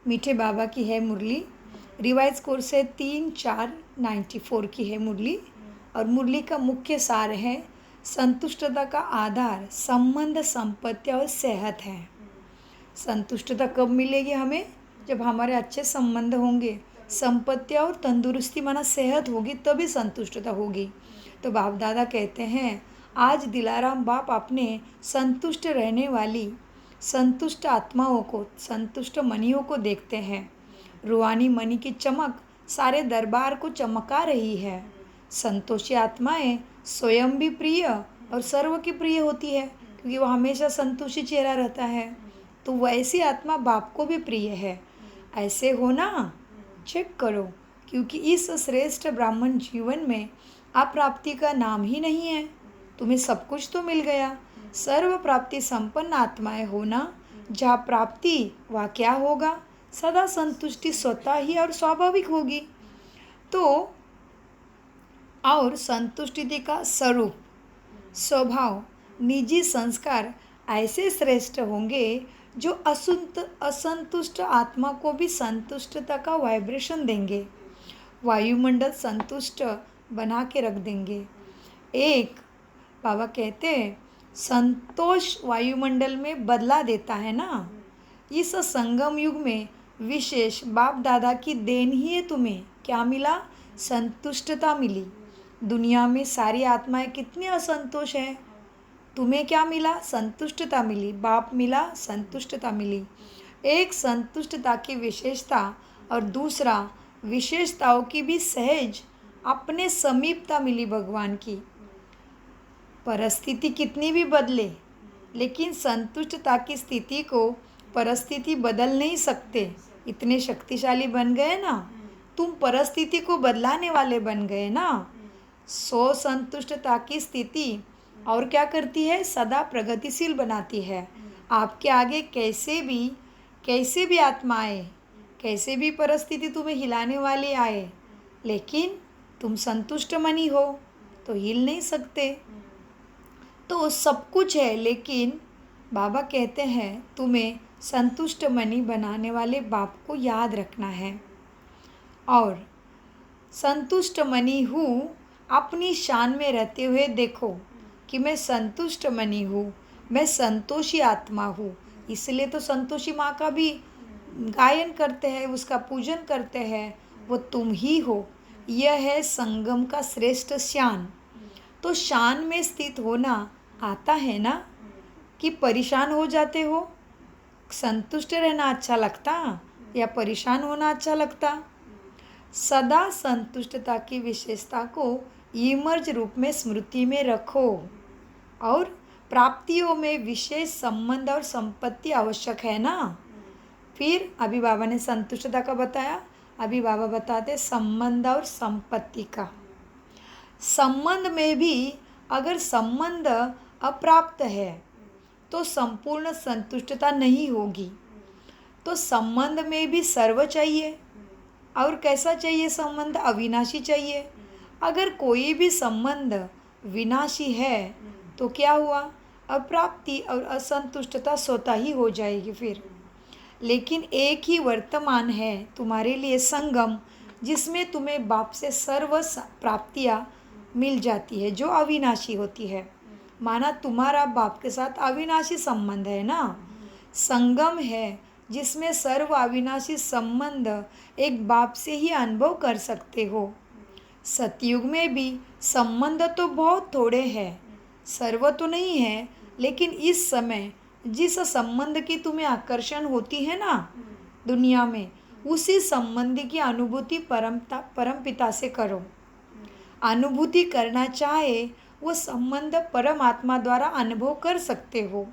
मीठे बाबा की है मुरली। रिवाइज कोर्स है 3/4/94 की है मुरली। और मुरली का मुख्य सार है संतुष्टता का आधार संबंध, संपत्ति और सेहत है। संतुष्टता कब मिलेगी हमें? जब हमारे अच्छे संबंध होंगे, संपत्ति और तंदुरुस्ती माना सेहत होगी, तभी संतुष्टता होगी। तो बाप दादा कहते हैं आज दिलाराम बाप अपने संतुष्ट रहने वाली संतुष्ट आत्माओं को, संतुष्ट मनियों को देखते हैं। रूहानी मणि की चमक सारे दरबार को चमका रही है। संतोषी आत्माएं स्वयं भी प्रिय और सर्व की प्रिय होती है, क्योंकि वह हमेशा संतोषी चेहरा रहता है। तो वैसी आत्मा बाप को भी प्रिय है। ऐसे हो ना, चेक करो, क्योंकि इस श्रेष्ठ ब्राह्मण जीवन में अप्राप्ति का नाम ही नहीं है। तुम्हें सब कुछ तो मिल गया। सर्व प्राप्ति संपन्न आत्माएं होना, जहाँ प्राप्ति वह क्या होगा? सदा संतुष्टि स्वतः ही और स्वाभाविक होगी। तो और संतुष्टि का स्वरूप, स्वभाव, निजी संस्कार ऐसे श्रेष्ठ होंगे जो असंतुष्ट आत्मा को भी संतुष्टता का वाइब्रेशन देंगे, वायुमंडल संतुष्ट बना के रख देंगे। एक बाबा कहते हैं संतोष वायुमंडल में बदला देता है ना। इस संगम युग में विशेष बाप दादा की देन ही है। तुम्हें क्या मिला? संतुष्टता मिली। दुनिया में सारी आत्माएं कितनी असंतोष है, तुम्हें क्या मिला? संतुष्टता मिली। बाप मिला, संतुष्टता मिली। एक संतुष्टता की विशेषता और दूसरा विशेषताओं की भी सहज अपने समीपता मिली भगवान की। परिस्थिति कितनी भी बदले, लेकिन संतुष्टता की स्थिति को परिस्थिति बदल नहीं सकते। इतने शक्तिशाली बन गए ना, तुम परिस्थिति को बदलाने वाले बन गए ना। संतुष्टता की स्थिति और क्या करती है? सदा प्रगतिशील बनाती है। आपके आगे कैसे भी आत्माएं, कैसे भी परिस्थिति तुम्हें हिलाने वाली आए, लेकिन तुम संतुष्ट मनी हो तो हिल नहीं सकते। तो सब कुछ है, लेकिन बाबा कहते हैं तुम्हें संतुष्ट मनी बनाने वाले बाप को याद रखना है। और संतुष्ट मनी हूँ, अपनी शान में रहते हुए देखो कि मैं संतुष्ट मनी हूँ, मैं संतोषी आत्मा हूँ। इसलिए तो संतोषी माँ का भी गायन करते हैं, उसका पूजन करते हैं। वो तुम ही हो। यह है संगम का श्रेष्ठ शान। तो शान में स्थित होना आता है ना, कि परेशान हो जाते हो? संतुष्ट रहना अच्छा लगता या परेशान होना अच्छा लगता? सदा संतुष्टता की विशेषता को इमर्ज रूप में स्मृति में रखो। और प्राप्तियों में विशेष संबंध और संपत्ति आवश्यक है ना। फिर अभी बाबा ने संतुष्टता का बताया, अभी बाबा बताते संबंध और संपत्ति का। संबंध में भी अगर संबंध अप्राप्त है तो संपूर्ण संतुष्टता नहीं होगी। तो संबंध में भी सर्व चाहिए। और कैसा चाहिए संबंध? अविनाशी चाहिए। अगर कोई भी संबंध विनाशी है तो क्या हुआ? अप्राप्ति और असंतुष्टता स्वतः ही हो जाएगी फिर। लेकिन एक ही वर्तमान है तुम्हारे लिए संगम, जिसमें तुम्हें बाप से सर्व प्राप्तियाँ मिल जाती है, जो अविनाशी होती है। माना तुम्हारा बाप के साथ अविनाशी संबंध है ना। संगम है जिसमें सर्व अविनाशी संबंध एक बाप से ही अनुभव कर सकते हो। सतयुग में भी संबंध तो बहुत थोड़े हैं, सर्व तो नहीं है, लेकिन इस समय जिस संबंध की तुम्हें आकर्षण होती है ना दुनिया में, उसी संबंध की अनुभूति परमपिता से करो। अनुभूति करना चाहे वो संबंध परमात्मा द्वारा अनुभव कर सकते हो।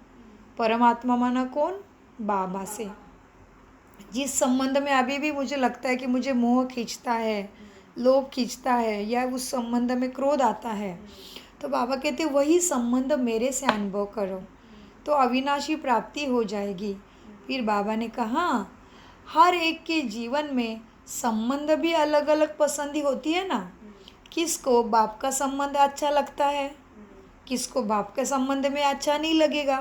परमात्मा माना कौन? बाबा से। जिस संबंध में अभी भी मुझे लगता है कि मुझे मोह खींचता है, लोभ खींचता है, या उस संबंध में क्रोध आता है, तो बाबा कहते वही संबंध मेरे से अनुभव करो तो अविनाशी प्राप्ति हो जाएगी। फिर बाबा ने कहा हर एक के जीवन में संबंध भी अलग अलग पसंद होती है ना। किसको बाप का संबंध अच्छा लगता है, किसको बाप के संबंध में अच्छा नहीं लगेगा,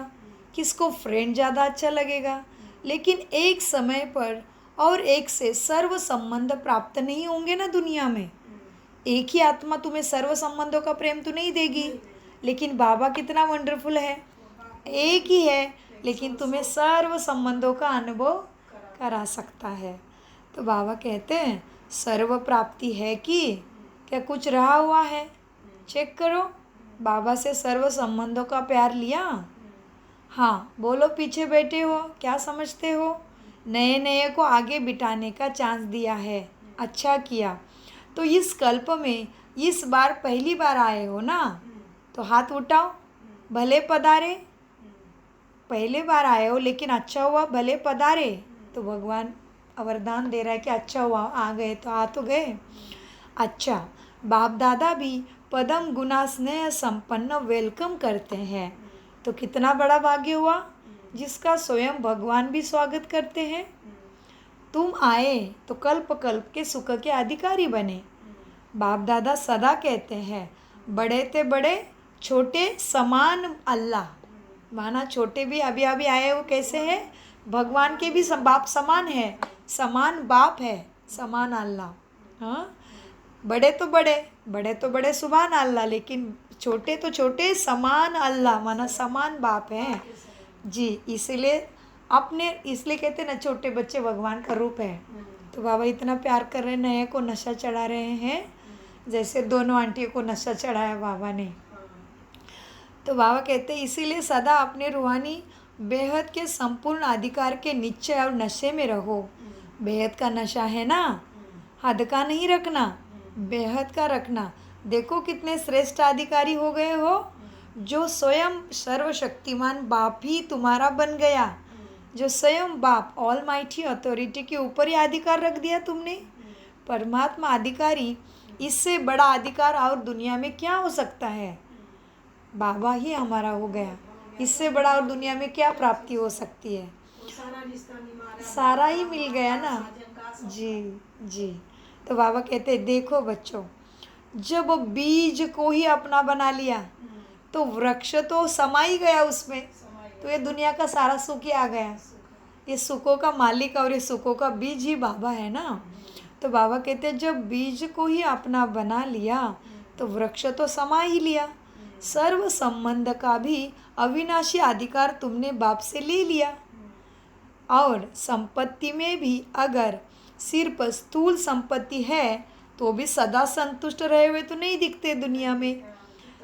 किसको फ्रेंड ज़्यादा अच्छा लगेगा। लेकिन एक समय पर और एक से सर्व संबंध प्राप्त नहीं होंगे ना दुनिया में। एक ही आत्मा तुम्हें सर्व संबंधों का प्रेम तो नहीं देगी, लेकिन बाबा कितना वंडरफुल है, एक ही है लेकिन तुम्हें सर्व संबंधों का अनुभव करा सकता है। तो बाबा कहते हैं सर्व प्राप्ति है कि क्या कुछ रहा हुआ है, चेक करो। बाबा से सर्व संबंधों का प्यार लिया? हाँ, बोलो पीछे बैठे हो क्या समझते हो? नए नए को आगे बिठाने का चांस दिया है, अच्छा किया। तो इस कल्प में इस बार पहली बार आए हो ना, तो हाथ उठाओ, भले पधारे। पहले बार आए हो लेकिन अच्छा हुआ, भले पधारे। तो भगवान वरदान दे रहा है कि अच्छा हुआ आ गए, तो आ तो गए। अच्छा, बाप दादा भी पदम गुना स्नेह संपन्न वेलकम करते हैं। तो कितना बड़ा भाग्य हुआ जिसका स्वयं भगवान भी स्वागत करते हैं। तुम आए तो कल्प कल्प के सुख के अधिकारी बने। बाप दादा सदा कहते हैं बड़े ते बड़े छोटे समान अल्लाह। माना छोटे भी अभी अभी आए हो कैसे हैं, भगवान के भी बाप समान है, समान बाप है, समान अल्लाह। हाँ, बड़े तो बड़े सुभान अल्लाह, लेकिन छोटे तो छोटे समान अल्लाह, माना समान बाप हैं जी। इसलिए कहते ना छोटे बच्चे भगवान का रूप है। तो बाबा इतना प्यार कर रहे हैं, नए को नशा चढ़ा रहे हैं जैसे दोनों आंटियों को नशा चढ़ाया बाबा ने। तो बाबा कहते हैं इसीलिए सदा अपने रूहानी बेहद के संपूर्ण अधिकार के निश्चय और नशे में रहो। बेहद का नशा है ना, हद का नहीं रखना, बेहद का रखना। देखो कितने श्रेष्ठ अधिकारी हो गए हो, जो स्वयं सर्वशक्तिमान बाप ही तुम्हारा बन गया, जो स्वयं बाप ऑल माइटी अथॉरिटी के ऊपर ही अधिकार रख दिया तुमने। परमात्मा अधिकारी, इससे बड़ा अधिकार और दुनिया में क्या हो सकता है। बाबा ही हमारा हो गया, इससे बड़ा और दुनिया में क्या प्राप्ति हो सकती है। सारा ही मिल गया ना जी जी। तो बाबा कहते हैं देखो बच्चों, जब बीज को ही अपना बना लिया तो वृक्ष तो समा ही गया उसमें, तो ये दुनिया का सारा सुख ही आ गया। ये सुखों का मालिक और ये सुखों का बीज ही बाबा है ना। तो बाबा कहते हैं जब बीज को ही अपना बना लिया तो वृक्ष तो समा ही लिया। सर्व संबंध का भी अविनाशी अधिकार तुमने बाप से ले लिया। और संपत्ति में भी अगर सिर्फ स्थूल संपत्ति है तो भी सदा संतुष्ट रहे हुए तो नहीं दिखते दुनिया में।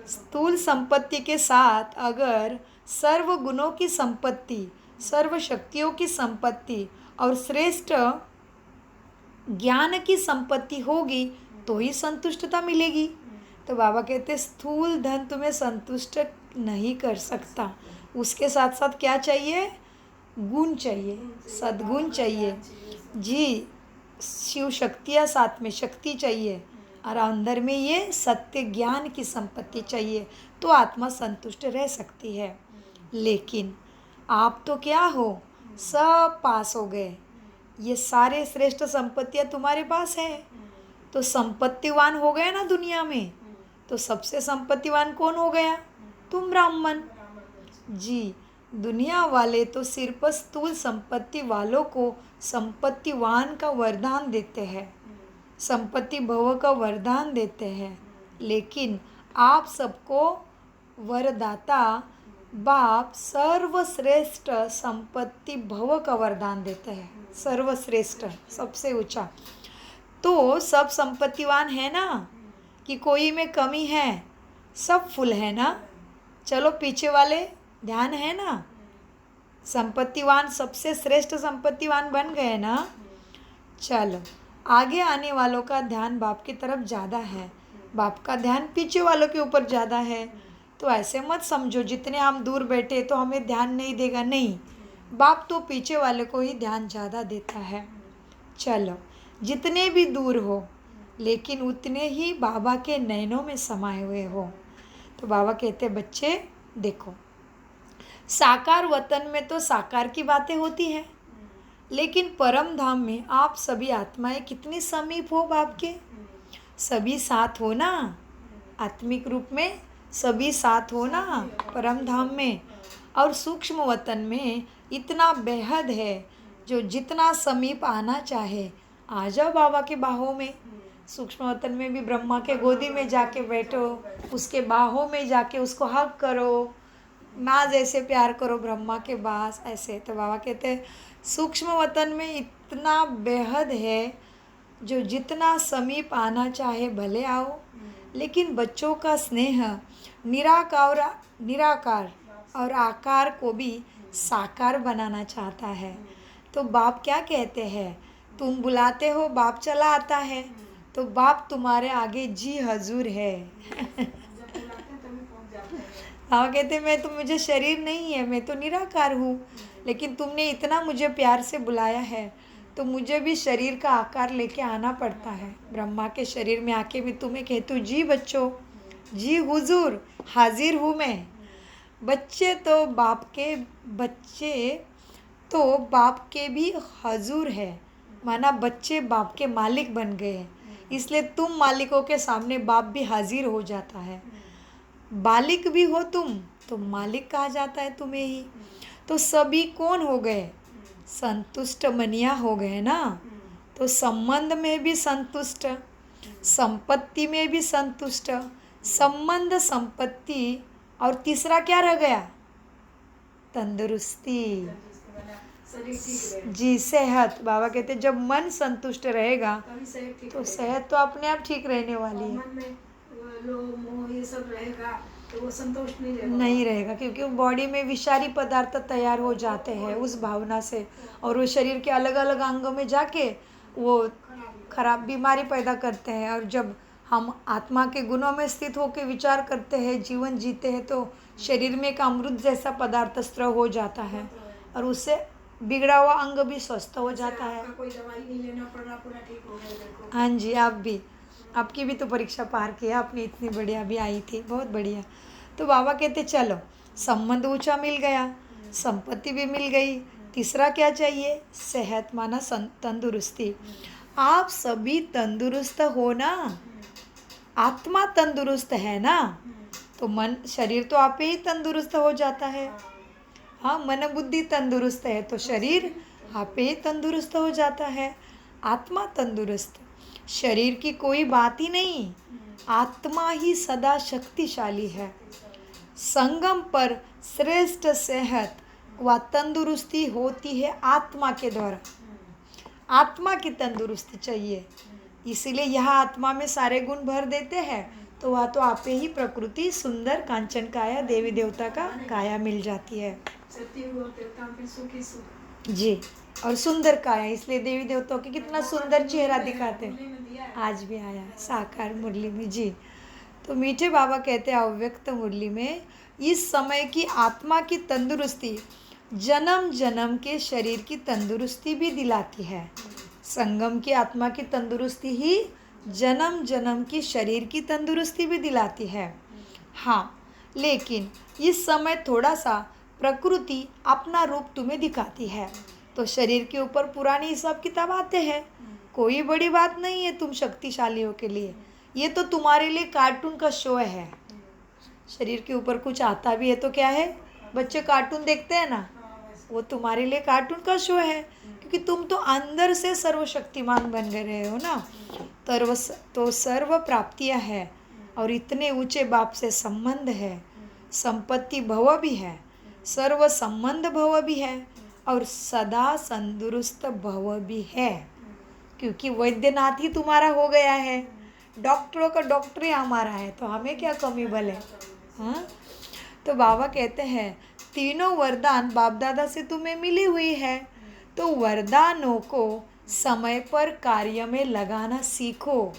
स्थूल संपत्ति के साथ अगर सर्व गुणों की संपत्ति, सर्व शक्तियों की संपत्ति और श्रेष्ठ ज्ञान की संपत्ति होगी तो ही संतुष्टता मिलेगी। तो बाबा कहते स्थूल धन तुम्हें संतुष्ट नहीं कर सकता, उसके साथ साथ क्या चाहिए, गुण चाहिए, सद्गुण चाहिए जी। शिव शक्तियाँ साथ में शक्ति चाहिए और अंदर में ये सत्य ज्ञान की संपत्ति चाहिए, तो आत्मा संतुष्ट रह सकती है। लेकिन आप तो क्या हो, सब पास हो गए, ये सारे श्रेष्ठ संपत्तियाँ तुम्हारे पास है, तो संपत्तिवान हो गए ना दुनिया में। तो सबसे संपत्तिवान कौन हो गया, तुम ब्राह्मण जी। दुनिया वाले तो सिर्फ स्थूल संपत्ति वालों को संपत्तिवान का वरदान देते हैं, संपत्ति भव का वरदान देते हैं, लेकिन आप सबको वरदाता बाप सर्वश्रेष्ठ संपत्ति भव का वरदान देते हैं, सर्वश्रेष्ठ सबसे ऊंचा। तो सब संपत्तिवान है ना, कि कोई में कमी है, सब फुल है ना। चलो पीछे वाले ध्यान है ना, संपत्तिवान सबसे श्रेष्ठ संपत्तिवान बन गए ना। चलो आगे आने वालों का ध्यान बाप की तरफ ज़्यादा है, बाप का ध्यान पीछे वालों के ऊपर ज़्यादा है। तो ऐसे मत समझो जितने हम दूर बैठे तो हमें ध्यान नहीं देगा, नहीं, बाप तो पीछे वाले को ही ध्यान ज़्यादा देता है। चलो जितने भी दूर हो लेकिन उतने ही बाबा के नैनों में समाये हुए हो। तो बाबा कहते बच्चे देखो, साकार वतन में तो साकार की बातें होती हैं, लेकिन परम धाम में आप सभी आत्माएं कितनी समीप हो बाप के, सभी साथ हो ना, आत्मिक रूप में सभी साथ हो ना परम धाम में। और सूक्ष्म वतन में इतना बेहद है, जो जितना समीप आना चाहे आ जाओ बाबा के बाहों में। सूक्ष्म वतन में भी ब्रह्मा के गोदी में जाके बैठो, उसके बाहों में जाके उसको हक करो, माँ जैसे प्यार करो ब्रह्मा के पास ऐसे। तो बाबा कहते हैं सूक्ष्म वतन में इतना बेहद है, जो जितना समीप आना चाहे भले आओ, लेकिन बच्चों का स्नेह निराकार और आकार को भी साकार बनाना चाहता है। तो बाप क्या कहते हैं, तुम बुलाते हो बाप चला आता है, तो बाप तुम्हारे आगे जी हजूर है। हाँ कहते मैं तो, मुझे शरीर नहीं है, मैं तो निराकार हूँ, लेकिन तुमने इतना मुझे प्यार से बुलाया है तो मुझे भी शरीर का आकार लेके आना पड़ता है। ब्रह्मा के शरीर में आके भी तुम्हें कहती हूँ जी बच्चों, जी हुजूर, हाजिर हूँ मैं। बच्चे तो बाप के भी हजूर है, माना बच्चे बाप के मालिक बन गए हैं, इसलिए तुम मालिकों के सामने बाप भी हाजिर हो जाता है। बालिक भी हो तुम तो मालिक कहा जाता है तुम्हें ही। तो सभी कौन हो गए, संतुष्ट मनिया हो गए ना। तो संबंध में भी संतुष्ट, संपत्ति में भी संतुष्ट, संबंध संपत्ति, और तीसरा क्या रह गया, तंदुरुस्ती जी, सेहत। बाबा कहते जब मन संतुष्ट रहेगा तो सेहत तो अपने आप ठीक रहने वाली है। लोभ मोह ये सब रहेगा तो वो संतोष नहीं रहेगा, क्योंकि वो बॉडी में विषारी पदार्थ तैयार हो जाते हैं उस भावना से, और वो शरीर के अलग अलग अंगों में जाके वो खराब बीमारी पैदा करते हैं। और जब हम आत्मा के गुणों में स्थित होकर विचार करते हैं, जीवन जीते हैं, तो शरीर में एक अमृत जैसा पदार्थ स्त्र हो जाता है, और उससे बिगड़ा हुआ अंग भी स्वस्थ हो जाता है। कोई दवाई नहीं लेना पड़ रहा, पूरा ठीक हो गया। हाँ जी, आप भी, आपकी भी तो परीक्षा पार किया आपने, इतनी बढ़िया भी आई थी, बहुत बढ़िया। तो बाबा कहते चलो संबंध ऊंचा मिल गया, संपत्ति भी मिल गई, तीसरा क्या चाहिए, सेहत, माना तंदुरुस्ती। आप सभी तंदुरुस्त हो ना, आत्मा तंदुरुस्त है ना, तो मन शरीर तो आप ही तंदुरुस्त हो जाता है। हाँ, मन बुद्धि तंदुरुस्त है तो शरीर आप ही तंदुरुस्त हो जाता है। आत्मा तंदुरुस्त, शरीर की कोई बात ही नहीं, आत्मा ही सदा शक्तिशाली है। संगम पर श्रेष्ठ सेहत व तंदुरुस्ती होती है आत्मा के द्वारा। आत्मा की तंदुरुस्ती चाहिए, इसीलिए यहाँ आत्मा में सारे गुण भर देते हैं, तो वह तो आपे ही प्रकृति सुंदर कांचन काया देवी देवता का काया मिल जाती है जी। और सुंदर काया, इसलिए देवी देवताओं के कितना सुंदर चेहरा दिखाते हैं, आज भी आया है साकार मुरली में जी। तो मीठे बाबा कहते हैं अव्यक्त मुरली में, इस समय की आत्मा की तंदुरुस्ती जन्म जन्म के शरीर की तंदुरुस्ती भी दिलाती है। संगम की आत्मा की तंदुरुस्ती ही जन्म जन्म की शरीर की तंदुरुस्ती भी दिलाती है। हाँ, लेकिन इस समय थोड़ा सा प्रकृति अपना रूप तुम्हें दिखाती है, तो शरीर के ऊपर पुरानी हिसाब किताब आते हैं। कोई बड़ी बात नहीं है तुम शक्तिशालियों के लिए, ये तो तुम्हारे लिए कार्टून का शो है। शरीर के ऊपर कुछ आता भी है तो क्या है, बच्चे कार्टून देखते हैं ना, वो तुम्हारे लिए कार्टून का शो है, क्योंकि तुम तो अंदर से सर्वशक्तिमान बन गए रहे हो ना। तो सर्व प्राप्तियाँ है, और इतने ऊंचे बाप से संबंध है, संपत्ति भव भी है, सर्व संबंध भव भी है, और सदा तंदुरुस्त भव भी है, क्योंकि वैद्यनाथ ही तुम्हारा हो गया है, डॉक्टरों का डॉक्टर ही हमारा है, तो हमें क्या कमी भले। हाँ, तो बाबा कहते हैं तीनों वरदान बाप दादा से तुम्हें मिली हुई है, तो वरदानों को समय पर कार्य में लगाना सीखो।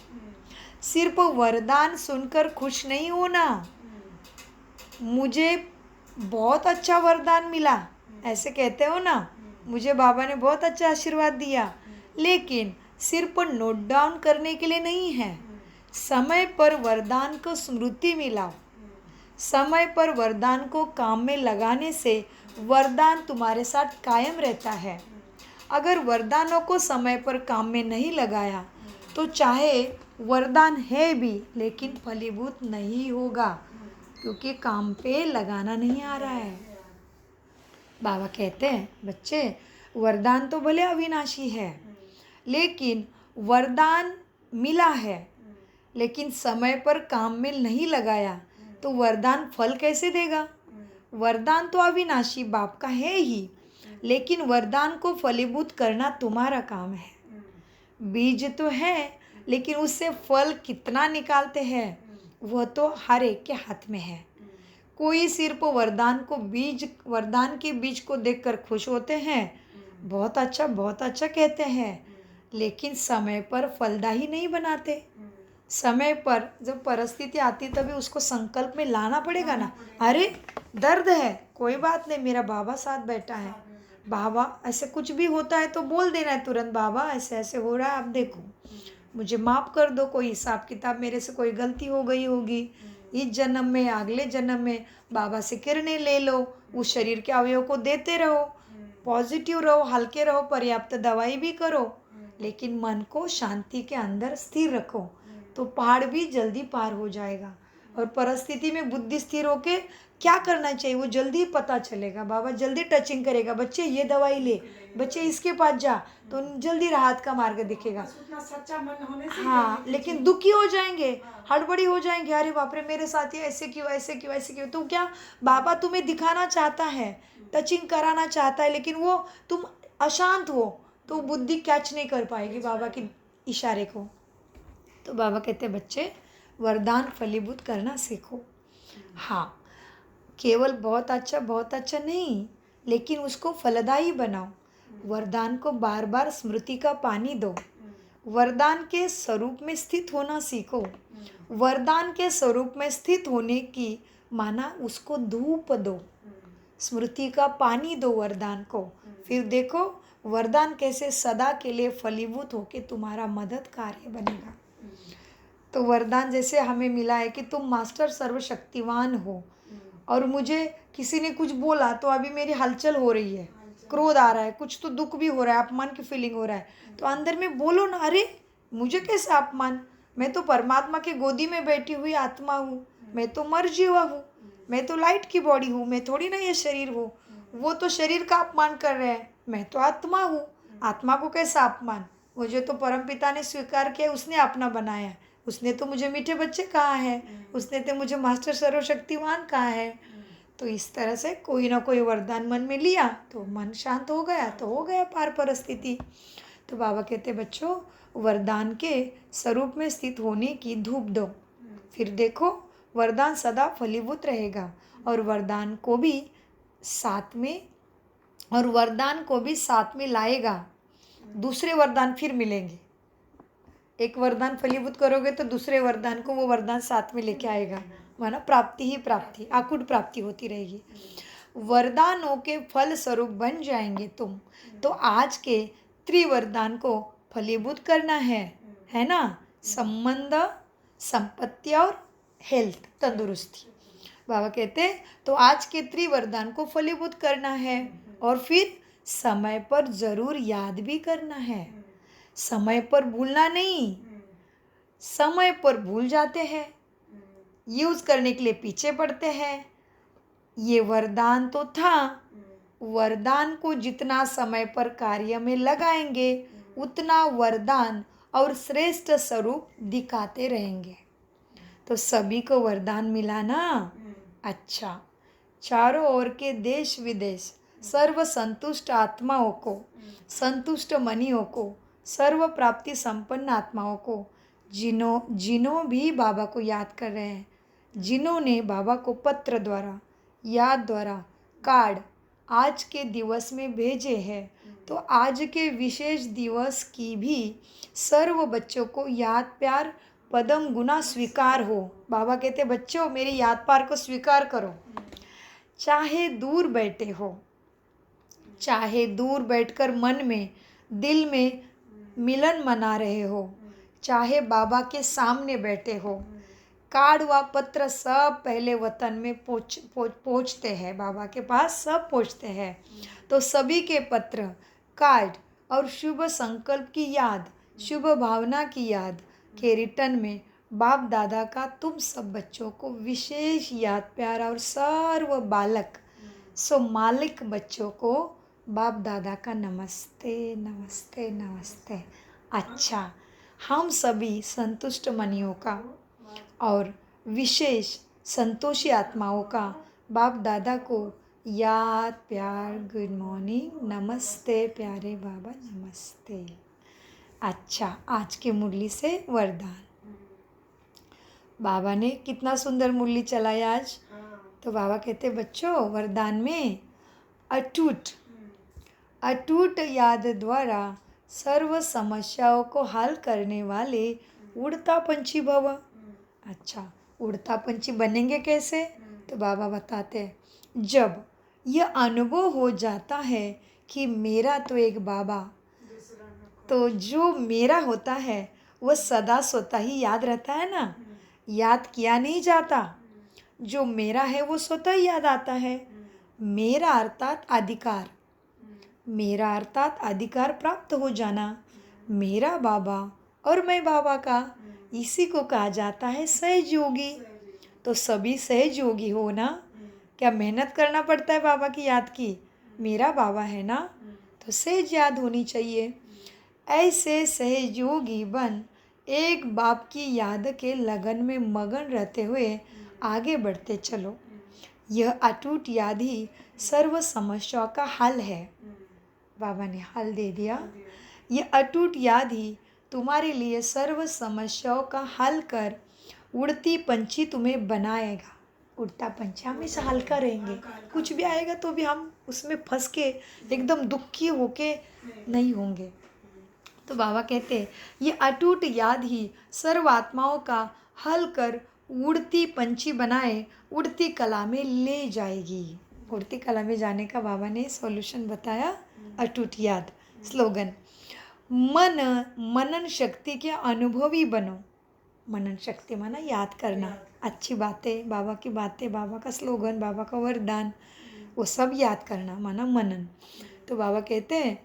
सिर्फ वरदान सुनकर खुश नहीं होना, मुझे बहुत अच्छा वरदान मिला ऐसे कहते हो ना, मुझे बाबा ने बहुत अच्छा आशीर्वाद दिया, लेकिन सिर्फ नोट डाउन करने के लिए नहीं है। समय पर वरदान को स्मृति मिलाओ, समय पर वरदान को काम में लगाने से वरदान तुम्हारे साथ कायम रहता है। अगर वरदानों को समय पर काम में नहीं लगाया तो चाहे वरदान है भी लेकिन फलीभूत नहीं होगा, क्योंकि काम पे लगाना नहीं आ रहा है। बाबा कहते हैं बच्चे, वरदान तो भले अविनाशी है, लेकिन वरदान मिला है, लेकिन समय पर काम में नहीं लगाया तो वरदान फल कैसे देगा? वरदान तो अविनाशी बाप का है ही, लेकिन वरदान को फलीभूत करना तुम्हारा काम है। बीज तो है, लेकिन उससे फल कितना निकालते हैं वह तो हर एक के हाथ में है। कोई सिर्फ वरदान के बीज को देखकर खुश होते हैं, बहुत अच्छा कहते हैं, लेकिन समय पर फलदायी नहीं बनाते। समय पर जब परिस्थिति आती तभी उसको संकल्प में लाना पड़ेगा ना। अरे दर्द है, कोई बात नहीं, मेरा बाबा साथ बैठा है, बाबा ऐसे कुछ भी होता है तो बोल देना है तुरंत, बाबा ऐसे ऐसे हो रहा है, आप देखो, मुझे माफ़ कर दो, कोई हिसाब किताब मेरे से कोई गलती हो गई होगी, इस जन्म में अगले जन्म में बाबा से किरणें ले लो, उस शरीर के अवयव को देते रहो, पॉजिटिव रहो, हल्के रहो, पर्याप्त दवाई भी करो, लेकिन मन को शांति के अंदर स्थिर रखो, तो पहाड़ भी जल्दी पार हो जाएगा। और परिस्थिति में बुद्धि स्थिर होके क्या करना चाहिए वो जल्दी पता चलेगा। बाबा जल्दी टचिंग करेगा, बच्चे ये दवाई ले, बच्चे इसके पास जा, तो जल्दी राहत का मार्ग दिखेगा। बस उतना सच्चा मन होने से हाँ, लेकिन दुखी हो जाएंगे, हड़बड़ी हो जाएंगे, अरे बाप रे मेरे साथ ये ऐसे क्यों। तो क्या बाबा तुम्हें दिखाना चाहता है, टचिंग कराना चाहता है, लेकिन वो तुम अशांत हो तो बुद्धि कैच नहीं कर पाएगी बाबा की इशारे को। तो बाबा कहते बच्चे वरदान फलीभूत करना सीखो। हाँ, केवल बहुत अच्छा नहीं, लेकिन उसको फलदायी बनाओ। वरदान को बार बार स्मृति का पानी दो। वरदान के स्वरूप में स्थित होना सीखो। वरदान के स्वरूप में स्थित होने की माना उसको धूप दो, स्मृति का पानी दो वरदान को, फिर देखो वरदान कैसे सदा के लिए फलीभूत होके तुम्हारा मदद कार्य बनेगा। तो वरदान जैसे हमें मिला है कि तुम मास्टर सर्वशक्तिवान हो, और मुझे किसी ने कुछ बोला तो अभी मेरी हलचल हो रही है, क्रोध आ रहा है, कुछ तो दुख भी हो रहा है, अपमान की फीलिंग हो रहा है, तो अंदर में बोलो ना, अरे मुझे कैसे अपमान, मैं तो परमात्मा के गोदी में बैठी हुई आत्मा हूँ, मैं तो मर जीवा हूँ, मैं तो लाइट की बॉडी हूँ, मैं थोड़ी ना ये शरीर हूँ। वो तो शरीर का अपमान कर रहे हैं, मैं तो आत्मा हूँ, आत्मा को कैसा अपमान, मुझे तो परमपिता ने स्वीकार किया, उसने अपना बनाया, उसने तो मुझे मीठे बच्चे कहा है, उसने तो मुझे मास्टर सर्वशक्तिवान कहा है। तो इस तरह से कोई ना कोई वरदान मन में लिया तो मन शांत हो गया, तो हो गया पार परिस्थिति। तो बाबा कहते बच्चों वरदान के स्वरूप में स्थित होने की धूप दो, फिर देखो वरदान सदा फलीभूत रहेगा, और वरदान को भी साथ में लाएगा। दूसरे वरदान फिर मिलेंगे, एक वरदान फलीभूत करोगे तो दूसरे वरदान को वो वरदान साथ में लेके आएगा, माना प्राप्ति ही प्राप्ति, अकूट प्राप्ति होती रहेगी। वरदानों के फल स्वरूप बन जाएंगे तुम, तो आज के त्रिवरदान को फलीभूत करना है ना, संबंध, संपत्ति और हेल्थ, तंदुरुस्ती। बाबा कहते तो आज के त्रिवरदान को फलीभूत करना है, और फिर समय पर जरूर याद भी करना है। समय पर भूलना नहीं, समय पर भूल जाते हैं, यूज करने के लिए पीछे पड़ते हैं। ये वरदान तो था, वरदान को जितना समय पर कार्य में लगाएंगे उतना वरदान और श्रेष्ठ स्वरूप दिखाते रहेंगे। तो सभी को वरदान मिला ना, अच्छा। चारों ओर के देश विदेश सर्व संतुष्ट आत्माओं को, संतुष्ट मनियों को, सर्व प्राप्ति संपन्न आत्माओं को, जिन्हों भी बाबा को याद कर रहे हैं, जिन्होंने बाबा को पत्र द्वारा, याद द्वारा, कार्ड आज के दिवस में भेजे हैं, तो आज के विशेष दिवस की भी सर्व बच्चों को याद प्यार पदम गुना स्वीकार हो। बाबा कहते बच्चों मेरी याद प्यार को स्वीकार करो, चाहे दूर बैठे हो, चाहे दूर बैठकर मन में दिल में मिलन मना रहे हो, चाहे बाबा के सामने बैठे हो, कार्ड व पत्र सब पहले वतन में पहुँचते हैं, बाबा के पास सब पहुँचते हैं। तो सभी के पत्र, कार्ड और शुभ संकल्प की याद, शुभ भावना की याद के रिटर्न में बाप दादा का तुम सब बच्चों को विशेष याद प्यार, और सर्व बालक सो मालिक बच्चों को बाप दादा का नमस्ते नमस्ते नमस्ते। अच्छा, हम सभी संतुष्ट मनियों का और विशेष संतोषी आत्माओं का बाप दादा को याद, प्यार, गुड मॉर्निंग, नमस्ते प्यारे बाबा, नमस्ते। अच्छा, आज की मुरली से वरदान। बाबा ने कितना सुंदर मुरली चलाया आज। तो बाबा कहते बच्चों, वरदान में अटूट अटूट याद द्वारा सर्व समस्याओं को हल करने वाले उड़ता पंछी भव। अच्छा, उड़ता पंछी बनेंगे कैसे? तो बाबा बताते हैं, जब यह अनुभव हो जाता है कि मेरा तो एक बाबा, तो जो मेरा होता है वह सदा स्वतः ही याद रहता है ना, याद किया नहीं जाता। जो मेरा है वो स्वतः ही याद आता है। मेरा अर्थात अधिकार, मेरा अर्थात अधिकार प्राप्त हो जाना, मेरा बाबा और मैं बाबा का, इसी को कहा जाता है सहयोगी। तो सभी सहयोगी हो ना। क्या मेहनत करना पड़ता है बाबा की याद की? मेरा बाबा है ना, तो सहज याद होनी चाहिए। ऐसे सहयोगी बन एक बाप की याद के लगन में मगन रहते हुए आगे बढ़ते चलो। यह अटूट याद ही सर्व समस्याओं का हल है। बाबा ने हल दे दिया। यह अटूट याद ही तुम्हारे लिए सर्व समस्याओं का हल कर उड़ती पंछी तुम्हें बनाएगा। उड़ता पंछी हमेशा हल्का रहेंगे, कुछ भी आएगा तो भी हम उसमें फंस के एकदम दुखी होके नहीं होंगे। तो बाबा कहते हैं, ये अटूट याद ही सर्व आत्माओं का हल कर उड़ती पंछी बनाए उड़ती कला में ले जाएगी। उड़ती कला में जाने का बाबा ने सॉल्यूशन बताया, अटूट याद। स्लोगन, मनन शक्ति के अनुभवी बनो। मनन शक्ति माना याद करना, अच्छी बातें, बाबा की बातें, बाबा का स्लोगन, बाबा का वरदान, वो सब याद करना माना मनन। तो बाबा कहते हैं,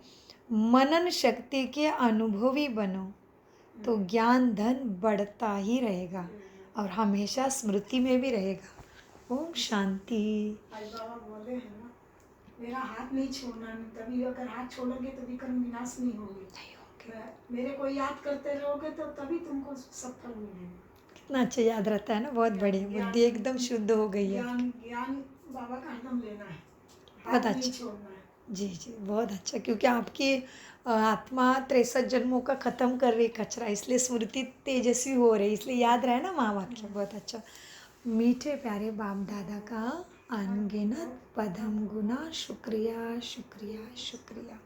मनन शक्ति के अनुभवी बनो तो ज्ञान धन बढ़ता ही रहेगा और हमेशा स्मृति में भी रहेगा। ओम शांति। आज बाबा बोले हैं ना, मेरा हाथ नहीं छोड़ना, तभी अगर हाथ छोड़ोगे तो विक्रम विनाश नहीं होगी। मेरे को याद करते रहोगे तो तभी तुमको सफल मिलेगा। कितना अच्छा याद रहता है ना, बहुत बढ़िया, बुद्धि एकदम शुद्ध हो गई है। ज्ञान बाबा का हरदम लेना है, बहुत हाथ नहीं अच्छा। छोड़ना है। जी जी, बहुत अच्छा, क्योंकि आपकी आत्मा 63 जन्मों का ख़त्म कर रही कचरा, इसलिए स्मृति तेजस्वी हो रही, इसलिए याद रहे ना माँ वाक्य। बहुत अच्छा। मीठे प्यारे बाप दादा का अनगिनत पदम गुना शुक्रिया शुक्रिया शुक्रिया।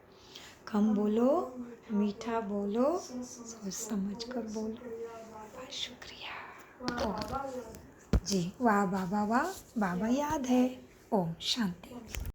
कम बोलो, मीठा बोलो, सोच समझ कर बोलो। बाबा शुक्रिया। जी, वाह बाबा वाह, बाबा याद है। ओम शांति।